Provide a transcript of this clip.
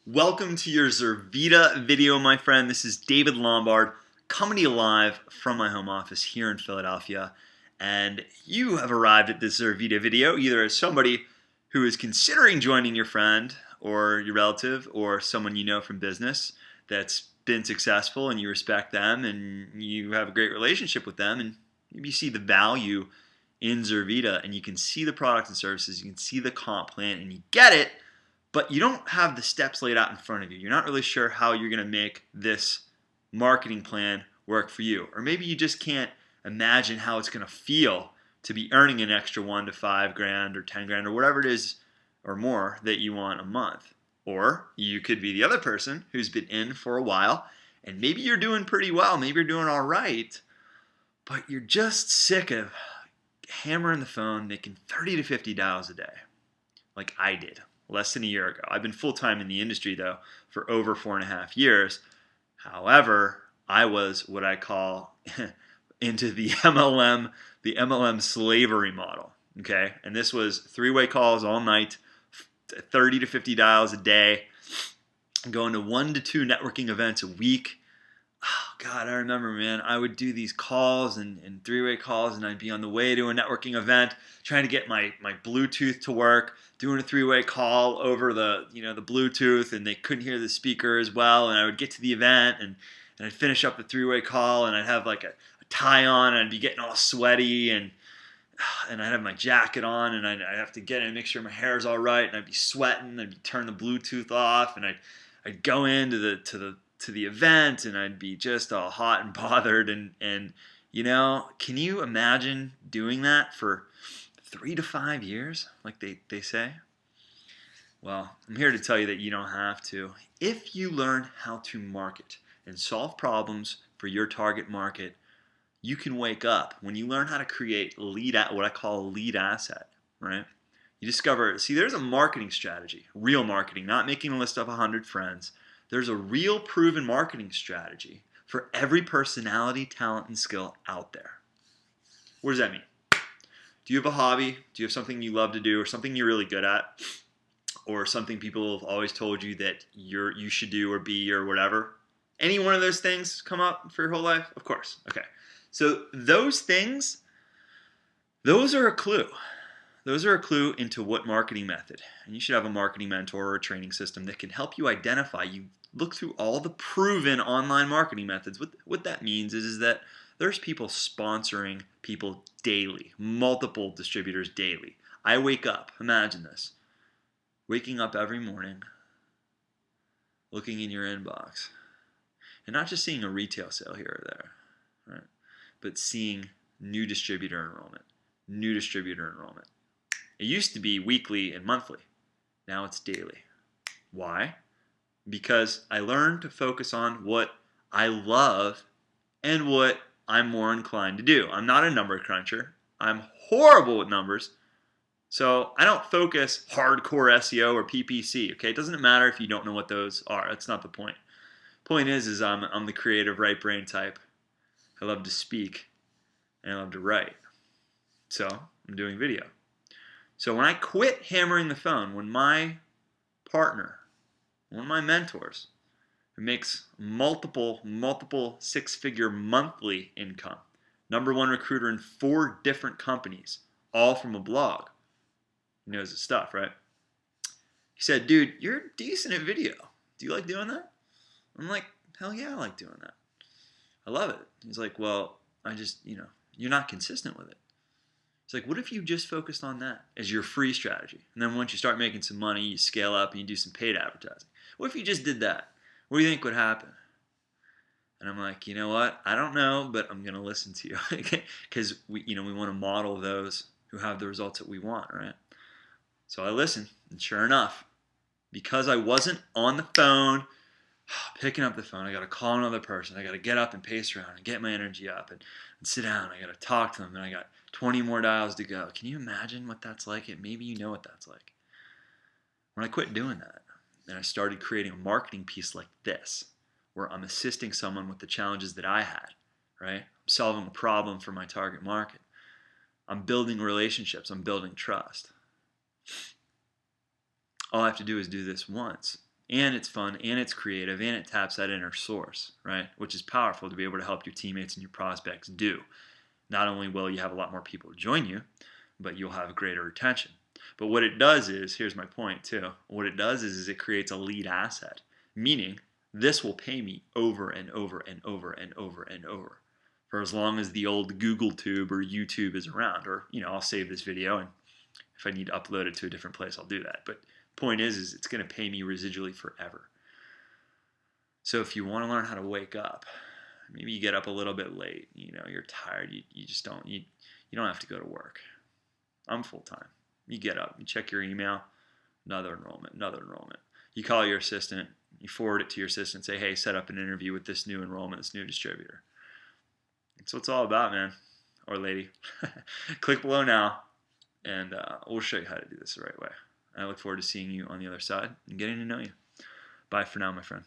Welcome to your Zurvita video, my friend. This is David Lombard coming to you live from my home office here in Philadelphia. And you have arrived at this Zurvita video either as somebody who is considering joining your friend or your relative or someone you know from business that's been successful and you respect them and you have a great relationship with them and maybe you see the value in Zurvita and you can see the products and services, you can see the comp plan and you get it, but you don't have the steps laid out in front of you. You're not really sure how you're going to make this marketing plan work for you. Or maybe you just can't imagine how it's going to feel to be earning an extra 1 to 5 grand or 10 grand or whatever it is or more that you want a month. Or you could be the other person who's been in for a while and maybe you're doing pretty well, maybe you're doing all right, but you're just sick of hammering the phone, making 30 to 50 dials a day like I did less than a year ago. I've been full-time in the industry, though, for over 4.5 years. However, I was what I call into the MLM slavery model, okay? And this was three-way calls all night, 30 to 50 dials a day, going to 1 to 2 networking events a week. Oh, God, I remember, man, I would do these calls and three-way calls, and I'd be on the way to a networking event trying to get my Bluetooth to work, doing a three-way call over the Bluetooth, and they couldn't hear the speaker as well, and I would get to the event, and I'd finish up the three-way call, and I'd have like a tie on, and I'd be getting all sweaty, and I'd have my jacket on, and I'd have to get in and make sure my hair's all right, and I'd be sweating, I'd be turning the Bluetooth off, and I'd go into the event and I'd be just all hot and bothered and can you imagine doing that for 3 to 5 years like they say? Well, I'm here to tell you that you don't have to. If you learn how to market and solve problems for your target market, you can wake up. When you learn how to create what I call a lead asset, right? You discover, see, there's a marketing strategy, real marketing, not making a list of 100 friends. There's a real proven marketing strategy for every personality, talent, and skill out there. What does that mean? Do you have a hobby? Do you have something you love to do or something you're really good at? Or something people have always told you that you should do or be or whatever? Any one of those things come up for your whole life? Of course. Okay. So those things, those are a clue. Those are a clue into what marketing method. And you should have a marketing mentor or a training system that can help you identify. You look through all the proven online marketing methods. What that means is that there's people sponsoring people daily, multiple distributors daily. I wake up, imagine this, waking up every morning, looking in your inbox, and not just seeing a retail sale here or there, right? But seeing new distributor enrollment, new distributor enrollment. It used to be weekly and monthly. Now it's daily. Why? Because I learned to focus on what I love and what I'm more inclined to do. I'm not a number cruncher. I'm horrible with numbers. So I don't focus hardcore SEO or PPC. Okay, it doesn't matter if you don't know what those are. That's not the point. Point is I'm the creative right brain type. I love to speak and I love to write. So I'm doing video. So when I quit hammering the phone, when my partner, one of my mentors, who makes multiple six-figure monthly income, #1 recruiter in 4 different companies, all from a blog, he knows his stuff, right? He said, dude, you're decent at video. Do you like doing that? I'm like, hell yeah, I like doing that. I love it. He's like, well, I just, you're not consistent with it. It's like, what if you just focused on that as your free strategy? And then once you start making some money, you scale up and you do some paid advertising. What if you just did that? What do you think would happen? And I'm like, you know what? I don't know, but I'm going to listen to you. Because we want to model those who have the results that we want, right? So I listened, and sure enough, because I wasn't on the phone, picking up the phone, I got to call another person. I got to get up and pace around and get my energy up and sit down. I got to talk to them, and I got 20 more dials to go. Can you imagine what that's like? Maybe you know what that's like. When I quit doing that, and I started creating a marketing piece like this, where I'm assisting someone with the challenges that I had, right? I'm solving a problem for my target market. I'm building relationships. I'm building trust. All I have to do is do this once. and it's fun, and it's creative, and it taps that inner source, right? Which is powerful to be able to help your teammates and your prospects do. Not only will you have a lot more people join you, but you'll have greater retention. But what it does is, here's my point too, what it does is it creates a lead asset, meaning this will pay me over and over and over and over and over for as long as the old Google Tube or YouTube is around. Or, I'll save this video, and if I need to upload it to a different place, I'll do that. But point is it's going to pay me residually forever. So if you want to learn how to wake up, maybe you get up a little bit late, you're tired, you just don't, you don't have to go to work. I'm full-time. You get up, you check your email, another enrollment. You call your assistant, you forward it to your assistant, say, hey, set up an interview with this new enrollment, this new distributor. That's what it's all about, man, or lady. Click below now, and we'll show you how to do this the right way. I look forward to seeing you on the other side and getting to know you. Bye for now, my friend.